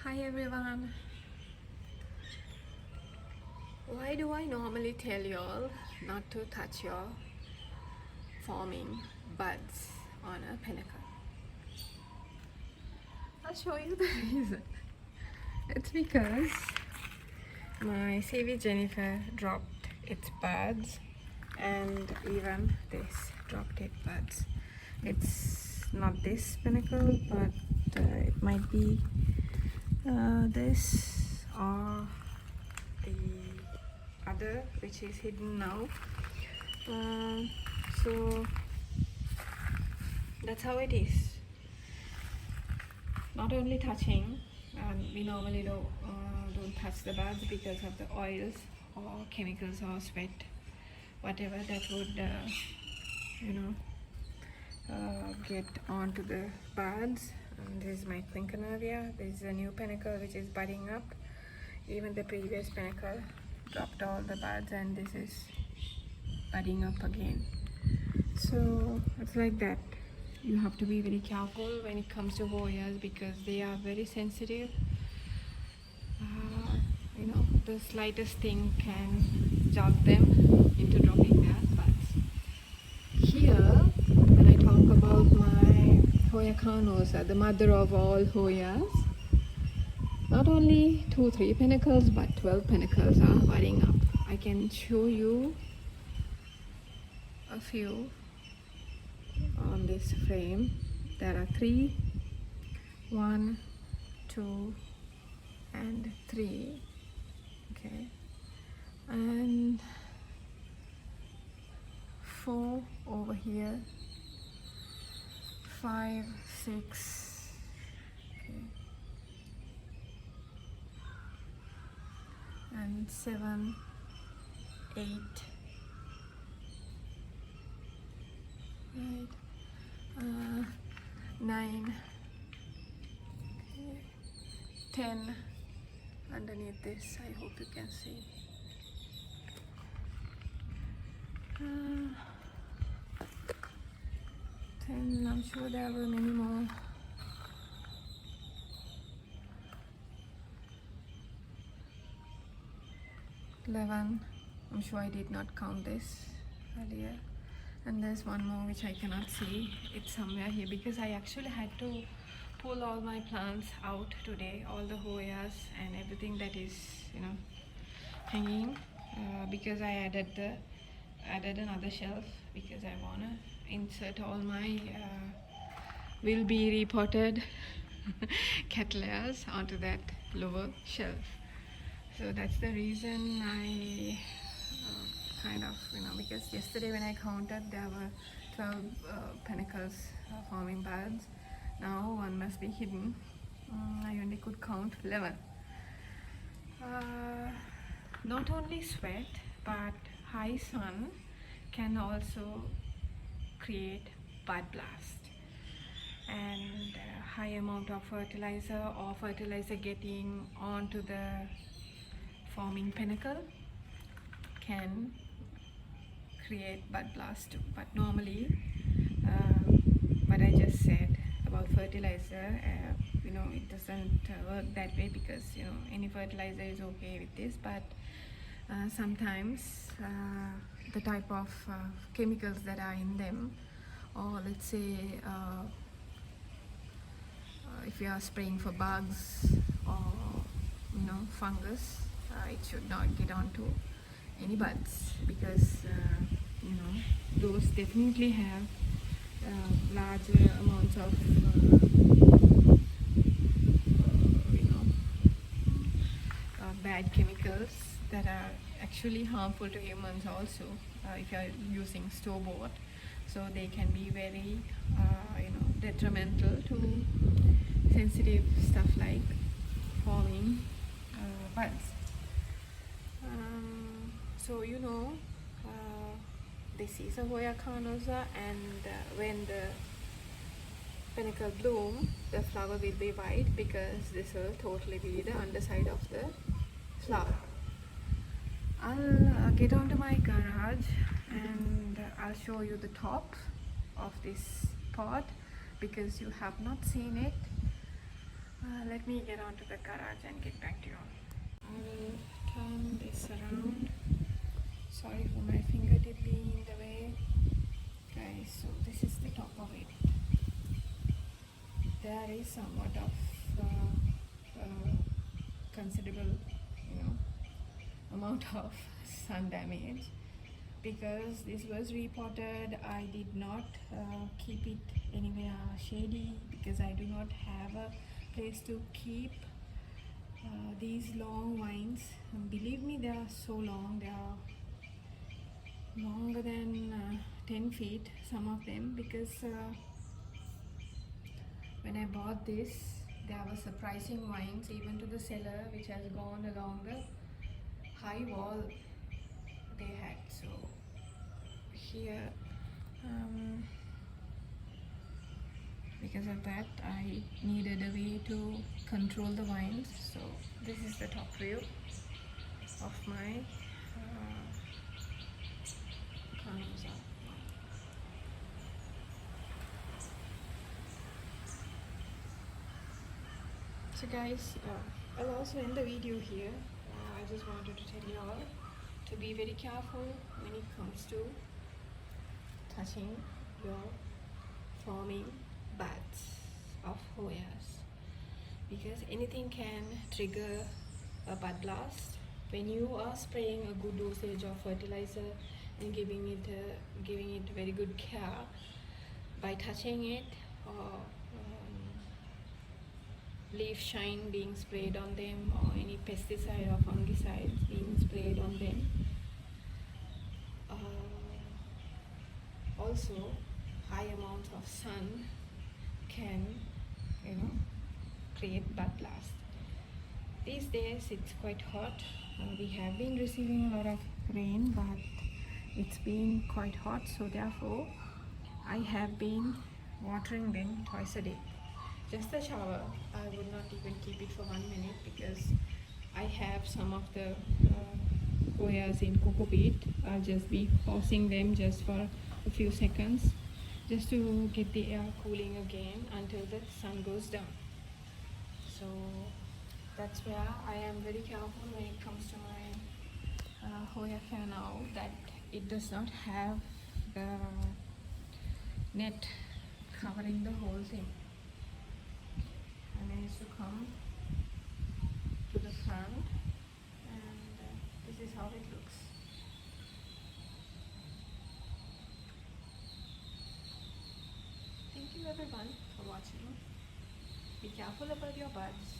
Hi everyone. Why do I normally tell y'all not to touch your forming buds on a pinnacle? I'll show you the reason. It's because my CV Jennifer dropped its buds and even this dropped its buds. It's not this pinnacle, but it might be this or the other, which is hidden now. So that's how it is. Not only touching, we normally don't touch the buds because of the oils or chemicals or sweat, whatever that would get onto the buds. This is my quinquenervia. This is a new pinnacle which is budding up. Even the previous pinnacle dropped all the buds and this is budding up again. So it's like that. You have to be very careful when it comes to Hoyas because they are very sensitive. The slightest thing can jog them into dropping their buds. Here, when I talk about my Hoya carnosa, the mother of all Hoyas, not only 2-3 pinnacles but 12 pinnacles are budding up. I can show you a few on this frame. There are 3, 1, 2 and 3, okay, and 4 over here, 5, 6, okay, and 7, 8, right, 9, okay, 10 underneath this. I hope you can see. 10, I'm sure there were many more. 11, I'm sure I did not count this earlier. And there's one more which I cannot see. It's somewhere here because I actually had to pull all my plants out today, all the Hoyas and everything that is, hanging, because I added another shelf because I wanna insert all my will be repotted cattleyas onto that lower shelf. So that's the reason I kind of, because yesterday when I counted there were 12 pinnacles forming buds. Now one must be hidden. I only could count 11. Not only sweat but high sun can also create bud blast, and high amount of fertilizer or fertilizer getting onto the forming pinnacle can create bud blast too. But normally what I just said about fertilizer, it doesn't work that way because any fertilizer is okay with this, but sometimes the type of chemicals that are in them, or let's say if you are spraying for bugs or fungus, it should not get onto any buds because those definitely have larger amounts of bad chemicals that are actually harmful to humans also, if you are using store-bought. So they can be very detrimental to sensitive stuff like forming buds. So this is a Hoya carnosa, and when the pinnacle bloom, the flower will be white because this will totally be the underside of the flower. I'll get onto my garage and I'll show you the top of this pot because you have not seen it. let me get onto the garage and get back to you. I will turn this around. Sorry for my fingertip being in the way. Guys, so this is the top of it. There is somewhat of considerable, amount of sun damage because this was reported. I did not keep it anywhere shady because I do not have a place to keep these long vines. Believe me, they are so long. They are longer than 10 feet, some of them, because when I bought this, there were surprising vines even to the seller, which has gone along the high wall they had. So here, because of that, I needed a way to control the vines. So this is the top view of my condoms. So guys, I'll also end the video here. I just wanted to tell you all to be very careful when it comes to touching your forming buds of Hoyas, because anything can trigger a bud blast. When you are spraying a good dosage of fertilizer and giving it very good care by touching it, or leaf shine being sprayed on them, or any pesticide or fungicides being sprayed on them. Also, high amounts of sun can, create bud blast. These days it's quite hot. We have been receiving a lot of rain, but it's been quite hot, so therefore I have been watering them twice a day. Just a shower, I would not even keep it for 1 minute because I have some of the Hoyas in cocoa peat. I'll just be pausing them just for a few seconds just to get the air cooling again until the sun goes down. So that's where I am very careful when it comes to my Hoya Care now, that it does not have the net covering the whole thing. And I used to come to the front, and this is how it looks. Thank you everyone for watching. Be careful about your buds.